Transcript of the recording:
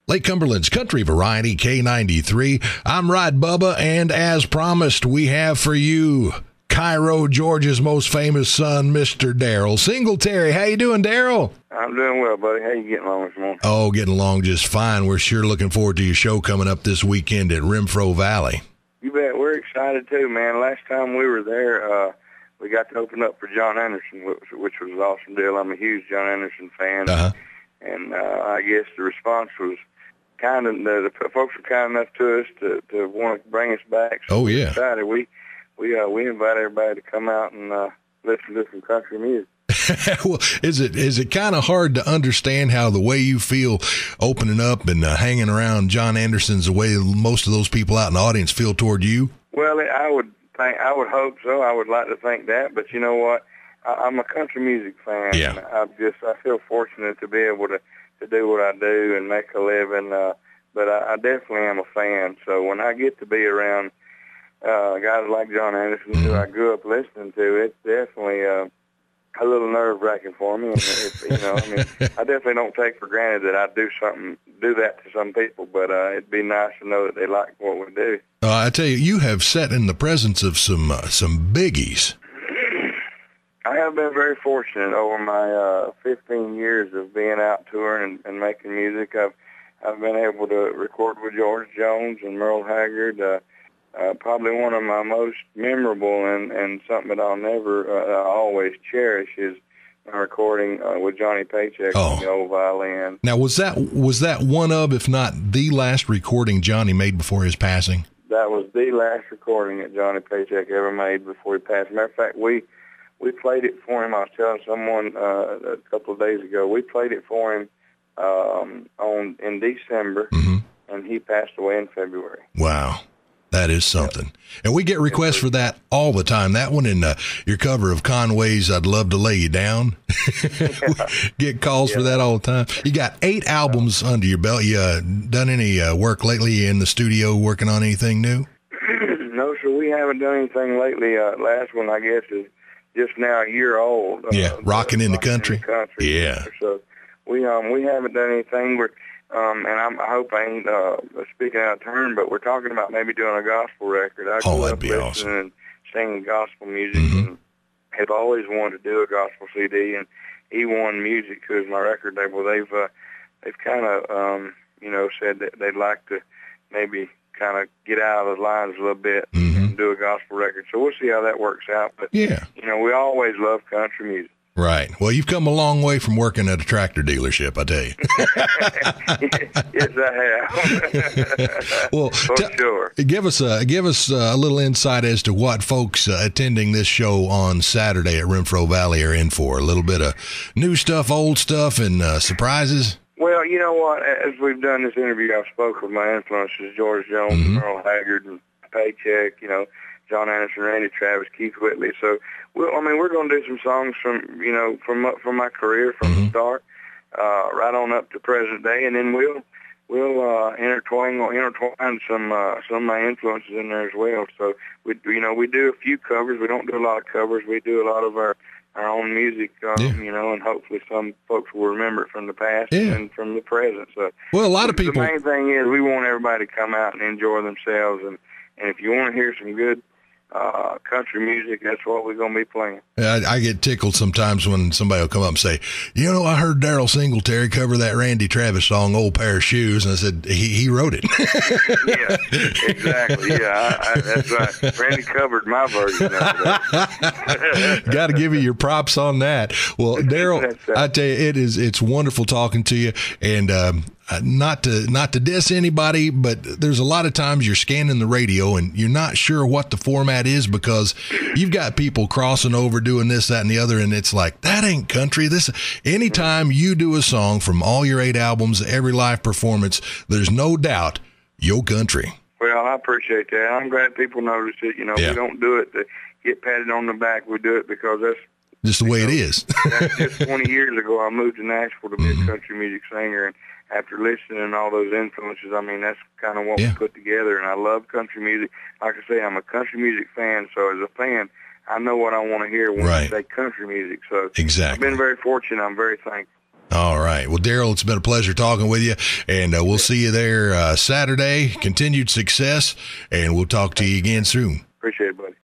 Lake Cumberland's Country Variety K93. I'm Rod Bubba, and as promised, we have for you Cairo, Georgia's most famous son, Mr. Daryle Singletary. How you doing, Daryle? I'm doing well, buddy. How you getting along this morning? Oh, getting along just fine. We're sure looking forward to your show coming up this weekend at Renfro Valley. You bet. We're excited, too, man. Last time we were there, we got to open up for John Anderson, which was an awesome deal. I'm a huge John Anderson fan. Uh-huh. And I guess the response was kind of, the folks were kind enough to us to want to bring us back. So Oh, yeah. excited. We invite everybody to come out and listen to some country music. Well, is it kind of hard to understand how the way you feel opening up and hanging around John Anderson's the way most of those people out in the audience feel toward you? Well, I would hope so. I would like to think that, but you know what? I'm a country music fan. Yeah. And I feel fortunate to be able to do what I do and make a living. But I definitely am a fan. So when I get to be around guys like John Anderson, who I grew up listening to, it's definitely a little nerve-wracking for me. And I definitely don't take for granted that I do that to some people, but it'd be nice to know that they like what we do. I tell you, you have sat in the presence of some biggies. I have been very fortunate over my 15 years of being out touring and making music. I've been able to record with George Jones and Merle Haggard. Probably one of my most memorable and something that I'll never always cherish is my recording with Johnny Paycheck on the old violin. Now, was that one of, if not the last recording Johnny made before his passing? That was the last recording that Johnny Paycheck ever made before he passed. Matter of fact, we played it for him. I was telling someone a couple of days ago. We played it for him in December, and he passed away in February. Wow. That is something. And we get requests for that all the time. That one in your cover of Conway's I'd Love to Lay You Down. Get calls for that all the time. You got 8 albums under your belt. You done any work lately in the studio working on anything new? No, sir. We haven't done anything lately. Last one, I guess, is just now a year old. Rocking in the Country. Yeah. So we haven't done anything. And I hope I ain't speaking out of turn, but we're talking about maybe doing a gospel record. I grew up listening awesome. And singing gospel music, and have always wanted to do a gospel CD. And E1 Music, who's my record label, they've kind of said that they'd like to maybe kind of get out of the lines a little bit and do a gospel record. So we'll see how that works out. But we always love country music. Right. Well, you've come a long way from working at a tractor dealership, I tell you. Yes, I have. Well, for sure. Give us a little insight as to what folks attending this show on Saturday at Renfro Valley are in for. A little bit of new stuff, old stuff, and surprises. Well, you know what? As we've done this interview, I've spoke with my influences: George Jones, Merle Haggard, and Paycheck. John Anderson, Randy Travis, Keith Whitley. So, we're going to do some songs from my career from the start, right on up to present day, and then we'll intertwine some of my influences in there as well. So, we do a few covers. We don't do a lot of covers. We do a lot of our own music, and hopefully some folks will remember it from the past and from the present. So, well, a lot of people. The main thing is we want everybody to come out and enjoy themselves, and if you want to hear some good country music, that's what we're going to be playing. I get tickled sometimes when somebody will come up and say, I heard Daryle Singletary cover that Randy Travis song, Old Pair of Shoes, and I said, he wrote it. Yeah, exactly. Yeah, that's right. Randy covered my version of it. Got to give you your props on that. Well, Daryle, I tell you, it's wonderful talking to you, and not to diss anybody, but there's a lot of times you're scanning the radio and you're not sure what the format is because you've got people crossing over doing this, that, and the other, and it's like, that ain't country. Anytime you do a song from all your 8 albums, every live performance, there's no doubt you're country. Well, I appreciate that. I'm glad people notice it. We don't do it to get patted on the back. We do it because that's just the way it is. That's just 20 years ago, I moved to Nashville to be a country music singer, and after listening to all those influences, that's kind of what we put together, and I love country music. Like I say, I'm a country music fan, so as a fan, I know what I want to hear when I say country music. So exactly. I've been very fortunate. I'm very thankful. All right. Well, Daryle, it's been a pleasure talking with you, and we'll see you there Saturday. Continued success, and we'll talk to you again soon. Appreciate it, buddy.